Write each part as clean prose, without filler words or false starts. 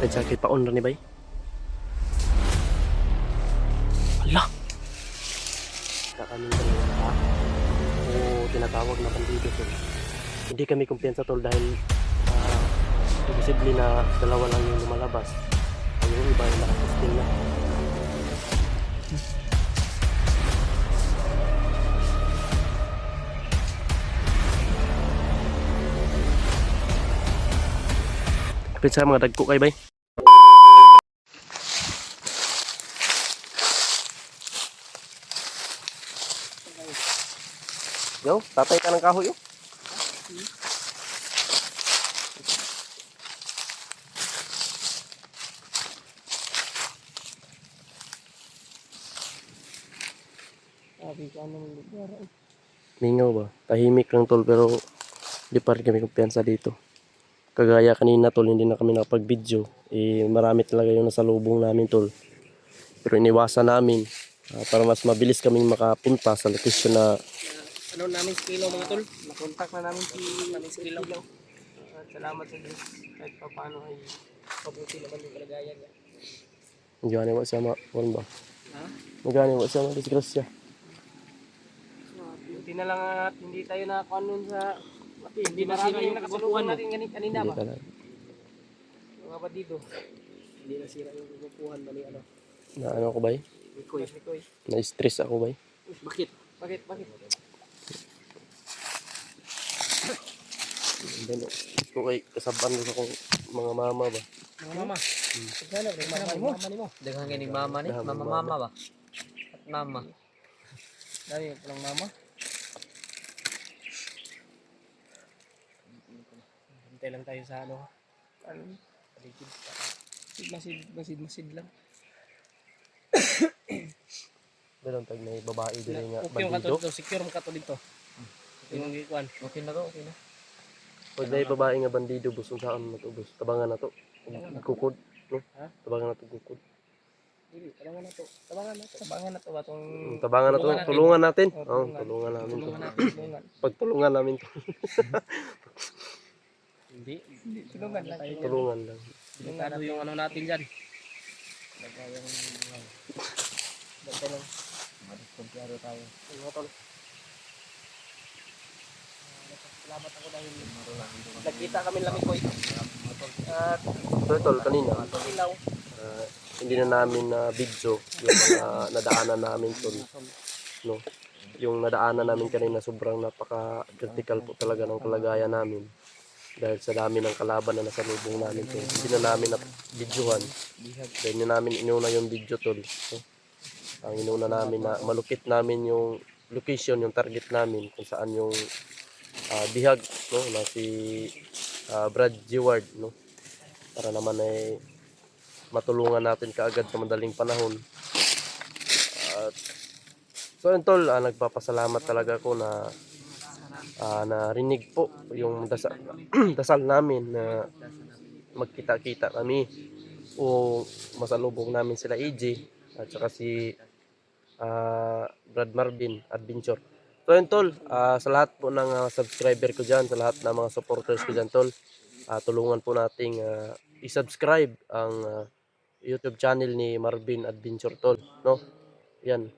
Sakit pa on ni bay. Hala. Kakamin kami na o tinatawag na bandido tol. Hindi kami kumpiyansa tol dahil posible na dalawa lang yung lumalabas. Ang yung iba ay nakasistil na. Kapit sa mga dagko kay bay. Yo, tatay ka ng kahoy yo. Mingaw ba? Tahimik lang tol pero di pa rin kami kumpiyansa dito. Kagaya kanina tol, hindi na kami nakapag-video. Marami talaga yung nasa lubong namin tol. Pero iniwasan namin para mas mabilis kaming makapunta sa location na ano namin si Kilo mga tol. Nakontak na namin si Kilo. At salamat sa Diyos. Kahit pa paano ay pabuti naman yung kalagayan niya. magani mo siya ba? Ha? Magani mo siya disgrasya. Buti na lang at hindi tayo nakakuha nun sa hindi marami yung nakasaluhan natin kanina Hindi ba? talaga. Mga bandido. Hindi nasira yung kukuhan bali ano. Na ano ko ba? Mikoy. Na-stress ako ba? Bakit? Bakit? Gusto kay kasaban ko sa kong mga mama ba? Mga mama. Mama ni mo. Dengan ini mama nih, mama ba? At mama. Dahil yung palang mama. Hintay lang tayo sa ano. Paligid. Masid lang. Dalawang tag na babae dili nga Okay yung bandido. kato dito. Secure mo kato dito. Yung ikuan. Okay na to, okay na. Pag na babae nga bandido bus saan mo to bus? Tabangan na to. Kukod, no? Ha? Tabangan na to kukod. Dili, tabangan na to. Tabangan na to ba tong Tabangan na to. Tulungan natin. Oh, tulungan namin to. tulungan natin. Pagtulungan namin to. Hindi, tulungan lang tayo. Tulungan lang. Tulungan yung ano natin diyan. Dagdag Madiskumpiyado tayo. Mga tol. Salamat ako dahil nagkita kami Lamikoy. At So tol kanina, ilaw. hindi na namin na video yung mga nadaanan namin tol. No. Yung nadaanan namin kanina sobrang napaka-critical po talaga ng kalagayan namin. Dahil sa dami ng kalaban na nasa lubong namin tol. Hindi na namin na-videohan. Dahil na namin inuna yung video tol. No? Ang inuna namin na malukit namin yung location, yung target namin kung saan yung bihag no na si Brad Geward no para naman ay matulungan natin kaagad sa madaling panahon. At so yun tol, nagpapasalamat talaga ako na narinig po yung dasal namin na magkita-kita kami o masalubong namin sila AJ at saka si Brad Marvin Adventure. So yun tol, sa lahat po ng subscriber ko dyan, sa lahat ng mga supporters ko dyan tol, tulungan po nating i-subscribe ang YouTube channel ni Marvin Adventure tol, no? Yan.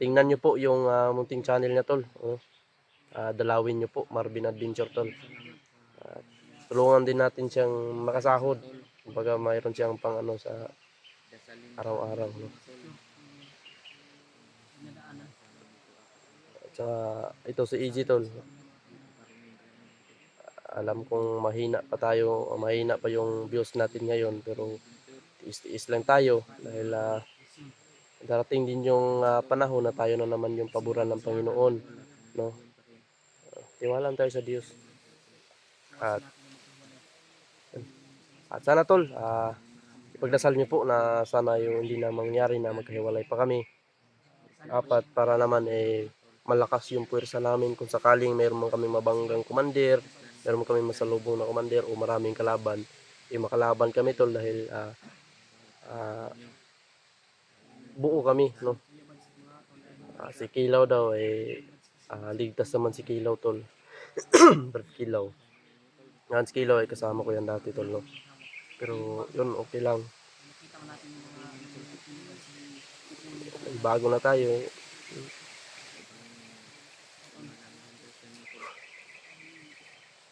Tingnan nyo po yung munting channel niya tol. Dalawin nyo po Marvin Adventure tol. Tulungan din natin siyang makasahod. Kumbaga mayroon siyang pang ano sa araw-araw, no? At saka ito si EG tol. Alam kong mahina pa yung views natin ngayon pero tiis-tiis lang tayo dahil darating din yung panahon na tayo na naman yung paboran ng Panginoon, no? Tiwala tayo sa Diyos. At sana tol, ipagdasal niyo po na sana yung hindi na mangyari na magkahiwalay pa kami. Apat, para naman malakas yung puwersa namin kung sakaling mayroon man kaming mabanggang commander, mayroon man kaming masalubong na commander o maraming kalaban, makalaban kami tol dahil buo kami, no? Si Kilaw daw ligtas naman si Kilaw tol. Brad Kilaw. Nga si Kilaw kasama ko yan dati tol, no? Pero yun, okay lang. Ay, bago na tayo eh.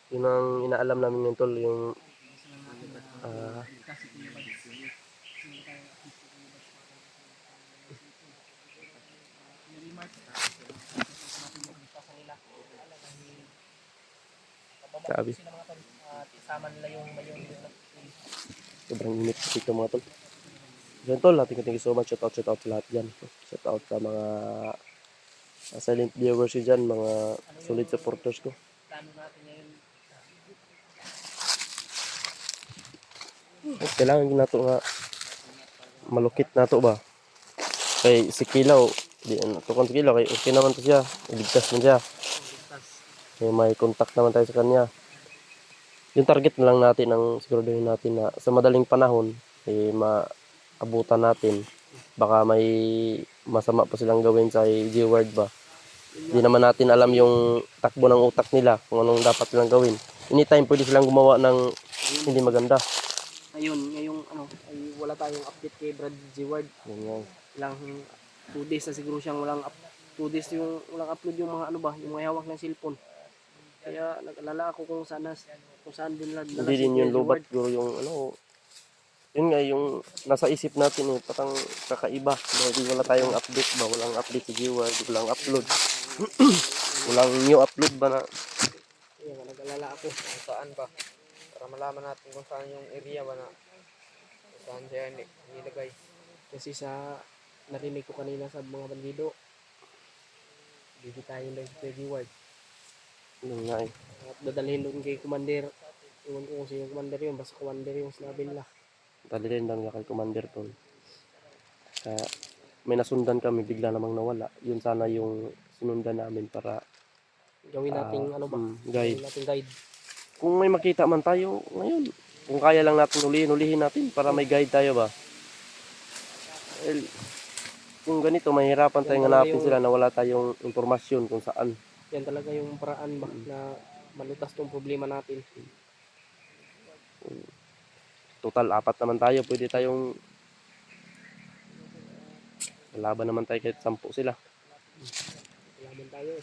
Yun ang inaalam namin yung tol, yung ah, sabi, Isama nila yung sobrang init dito mga tol. Yan tol, thank you so much. Shout out sa lahat dyan. Shout out sa mga silent viewers ko dyan, mga solid supporters ko. plano natin ngayon. Kailangan nato nga malukit nato ba. Kay si Kilaw, di tukon si Kilaw, kay okay naman to siya. Iligtas man siya. May contact naman tayo sa kanya. Yung target na lang natin ang siguraduhin natin na sa madaling panahon maabutan natin. Baka may masama pa silang gawin sa G-Word ba. Hindi naman natin alam yung takbo ng utak nila, kung anong dapat silang gawin. Anytime pwede silang gumawa ng hindi maganda. Ayun, ngayong ay wala tayong update kay Brad G-Ward. Ganyan. Ilang 2 days na siguro siyang 2 days yung walang upload yung mga yung mga hawak ng cellphone. Kaya nag-alala ako kung saan din lang Hindi din yung lobat, siguro yung yun nga yung nasa isip natin patang kakaiba. Dahil wala tayong update ba, walang update sa G-Word, walang upload. Walang new upload ba na. Kaya nag-alala ako. Saan ba? Para malaman natin kung saan yung area ba na kung saan siya nilagay. Kasi sa narinig ko kanina sa mga bandido, bibig tayo ng G-Ward. Yun nga eh. At dadalhin doon kay Commander. Iwan ko kung sino yung Commander yun. Basta Commander yung sinabi nila. Dali rin lang nga kay Commander Tol. Kaya may nasundan kami, bigla namang nawala. Yun sana yung sinundan namin para Gawin nating guide. Gawin nating guide. Kung may makita man tayo ngayon, kung kaya lang natin hulihin natin para may guide tayo ba. Well, kung ganito, mahirapan tayong hanapin sila na wala tayong impormasyon kung saan. Yan talaga yung paraan ba na malutas tong problema natin. Total, 4 naman tayo. Pwede tayong laban naman tayo kahit 10 sila. Kailangan tayo.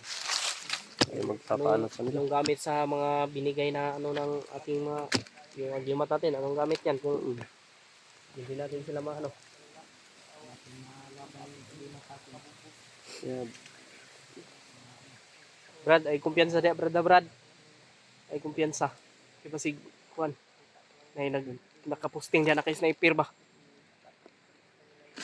Ay magpapaano sa nila. Anong gamit sa mga binigay na ng ating mga yung agreement natin, anong gamit yan kung hindi natin sila Yeah. Brad, ay kumpiyansa dia Brad. Ay kumpiyansa. Kaya si Juan na nakaposting diyan na kay sniper ba.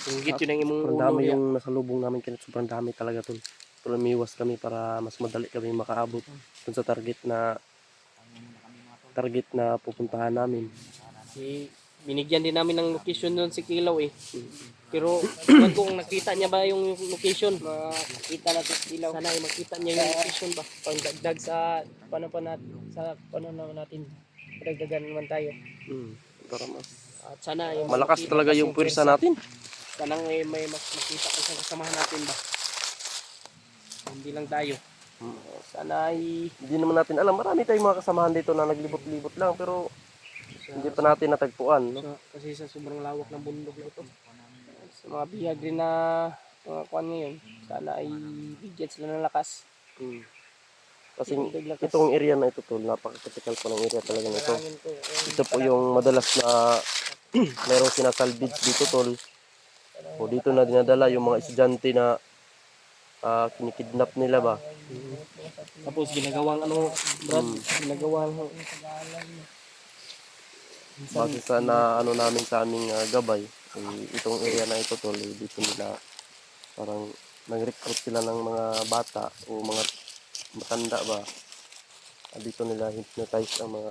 Yung git yun ang imong Sobrang ulo dami niya. yung nasalubong namin kaya sobrang dami talaga tol. Pero umiwas kami para mas madali kami makaabot dun sa target na pupuntahan namin. Binigyan din namin ng location doon si Kilaw eh. Pero ewan ko kung nakita niya ba yung location. Makita natin si Kilaw. Sana ay makita niya yung location ba. Pangdagdag sa paano natin. Dagdagan naman tayo. Para mas At sana ay malakas talaga yung pwersa natin. Sana ay may makita ko sa kasamahan natin ba. Hindi lang tayo. Sana ay Hindi naman natin alam. Marami tayong mga kasamahan dito na naglibot-libot lang pero hindi pa natin natagpuan. No? kasi sa sobrang lawak ng bundok na ito. Sa mga bihag rin na mga kuan ngayon, sana ay bigyan sila ng lakas. Kasi itong area na ito tol, napaka-critical po ng area talaga nito. Ito po yung madalas na mayroong sinasalvage dito tol. O dito na dinadala yung mga estudyante na kinikidnap nila ba. Tapos ginagawang Brad, ginagawang Base sa na namin sa aming gabay, itong area na ito tol, dito nila parang nag-recruit sila ng mga bata o mga matanda ba. Dito nila hypnotize ang mga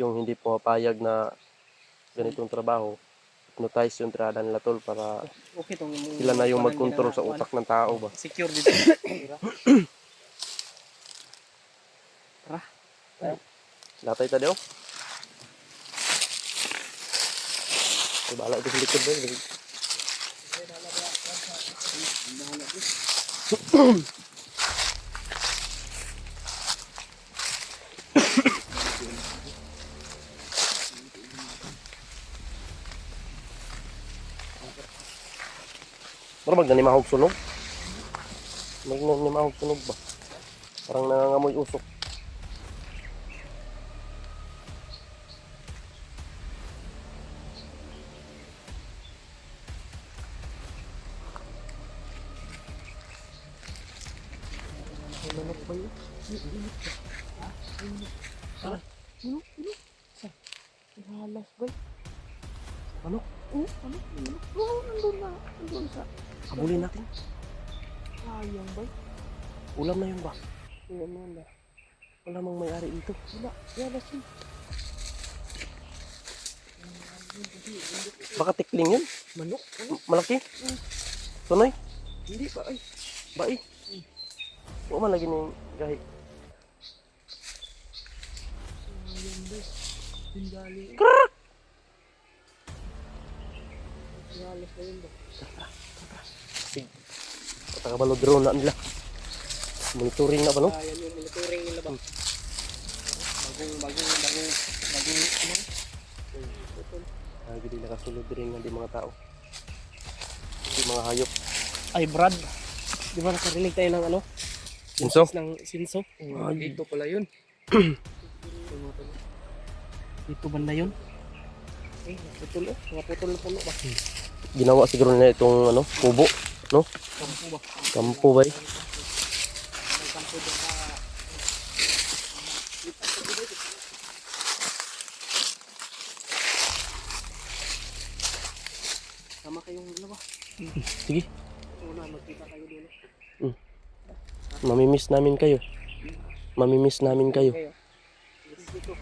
yung hindi pumapayag na ganitong trabaho. Hypnotize yung tirada nila tol para okay tong sila na yung mag-control sa utak ng tao ba. secure dito. Tara. Latay tayo. Ay, bahala ito sa likod ba? Pero magnanimahog sunog. Magnanimahog sunog ba? Parang nangangamoy usok. Manok ba yun? Halas ba? Manok? Manok. Oo, nandun na. Nandun sa Habulin natin. sayang ba? Ulam na yun ba? Ayan na na. Wala mang may-ari dito. Wala. Halas yun. Baka tikling yun. Manok? Malaki. Tunoy. Hindi ba ay? Bai. Oo man lagi ni gahi. Sayang ba? Hindali. Halas na yun ba? Sig. Pataka drone na nila. Monitoring na ba no? Ayan yung monitoring nila ba? Bagong ano? Putol. Gidi nakasulod rin ng di mga tao. Di mga hayop. Ay Brad, di ba nakarinig tayo ng ano? Sinso? Ng sinso? Ay. Dito pala yun. Dito banda yun? Eh, naputol mga putol na puno ba? Ginawa siguro nila itong ano, kubo, no? Kampo ba? Kampo ba? May kampo doon sa... Sama kayong dalawa. Sige, Una, magkita kayo doon. mamimiss namin kayo. Mamimiss namin kayo. Kayo. Dito.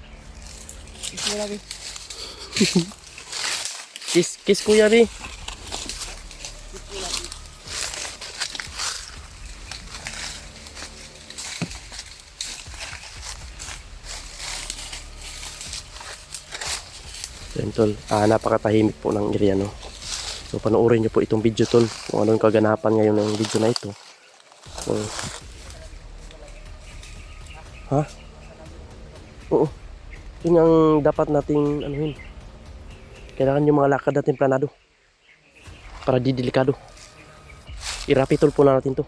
Dito na namin. Kiss kuya Bi. Yan tol, napakatahimik po ng area no. So panoorin niyo po itong video tol, kung anong kaganapan ngayon ng video na ito. So, ha? Oo. Yun ang dapat nating anuhin. Kailangan yung mga lakad natin planado. Para di delikado. I-rapid po na natin to.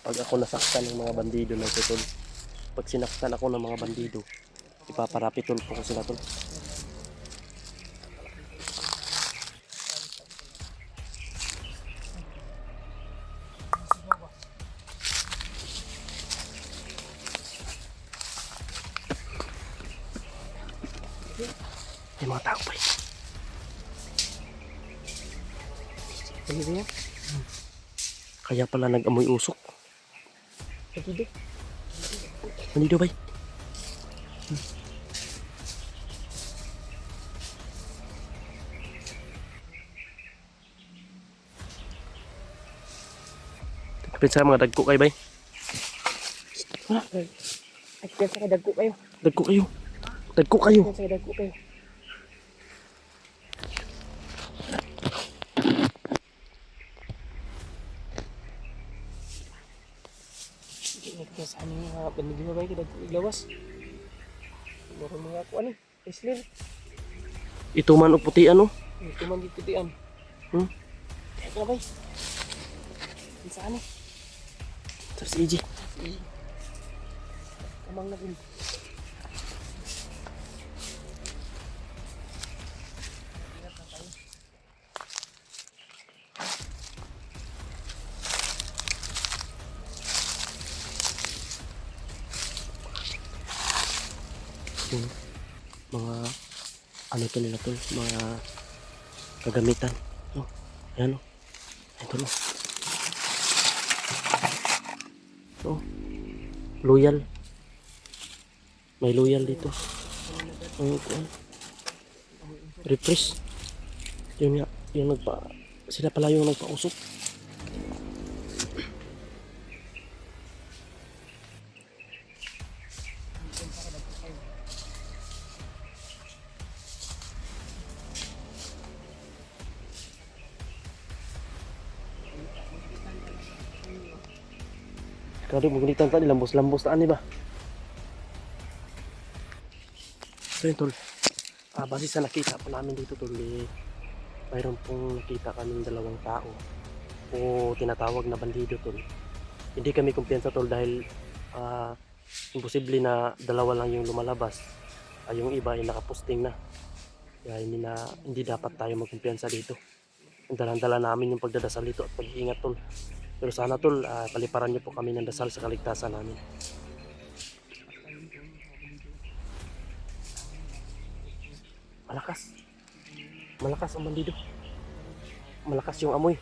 Pag ako nasaktan ng mga bandido ng tutol, pag sinaktan ako ng mga bandido, ipaparapitol po ko sila tol. May mga tao pa eh. Ano ba yan? Kaya pala nag-amoy usok. Pagkido. Bandido ba? Kapit sa mga dagko kayo ba? At kaya sa dagko kayo. Dagko kayo. Dagko kayo. Kaya sa dagko kayo. Kaya sa aming mga bandido ba kayo dagko iglawas? Siguro mga ako ano? Islil. Ito man o puti ano? Ito man dito diyan. Hmm? Kaya ka ba? Saan eh? Sa si EJ. Kamang na rin. Yung mga ano to nila tol, mga kagamitan. No? Ayan o. Ito no. No. Loyal. May loyal dito. Ang refresh. Yun nga, yung sila pala yung nagpausok. Kado magunitan tadi lambos-lambos taan ni ba. So yun tol. Base sa nakita po namin dito tol, mayroon pong nakita kaming dalawang tao o tinatawag na bandido tol. Hindi kami kumpiyansa tol dahil imposible na dalawa lang yung lumalabas. Yung iba ay nakaposting na. Kaya hindi dapat tayo magkumpiyansa dito. Dalan-dala namin yung pagdadasal dito at pag-iingat tol. Pero sana tol, paliparan niyo po kami ng dasal sa kaligtasan namin. Malakas. Malakas ang bandido. Malakas yung amoy.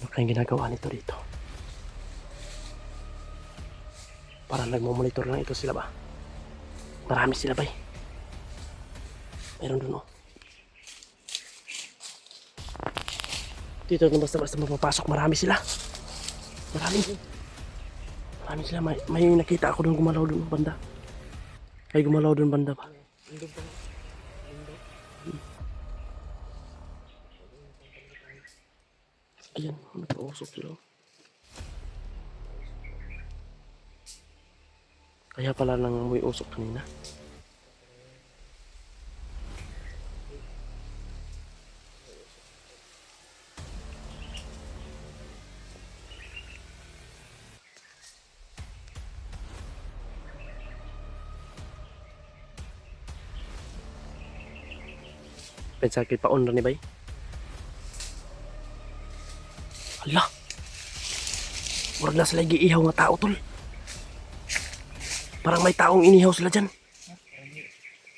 Ano kayang ginagawa nito dito? Parang nagmumonitor lang ito sila ba? Marami sila ba? Meron dun oh. Dito na basta-basta mapapasok, marami sila. Marami sila. May nakita ako doon gumalaw doon banda. Ay gumalaw doon banda ba? Ayan, nagpausok sila. Kaya pala nang amoy usok kanina. Pensakit pa on na ni bay. Hala. Murag na sila giihaw nga tao tol. Parang may taong inihaw sila dyan.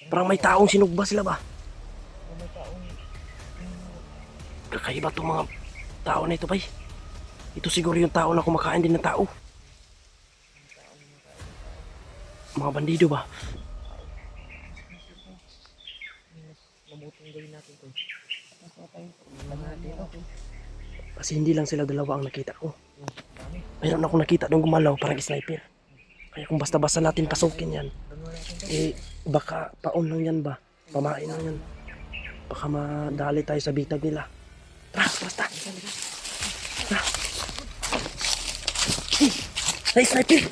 Parang may taong sinugba sila ba? Kakaiba itong mga tao na ito bay. Ito siguro yung tao na kumakain din ng tao. Mga bandido ba? Kasi hindi lang sila dalawa ang nakita ko. Mayroon akong nakita doon gumalaw parang sniper. Kaya kung basta-basta natin pasukin yan, baka paon lang yan ba? Pamain lang yan. Baka madali tayo sa bitag nila. Tara, basta. Tara. Hey, sniper!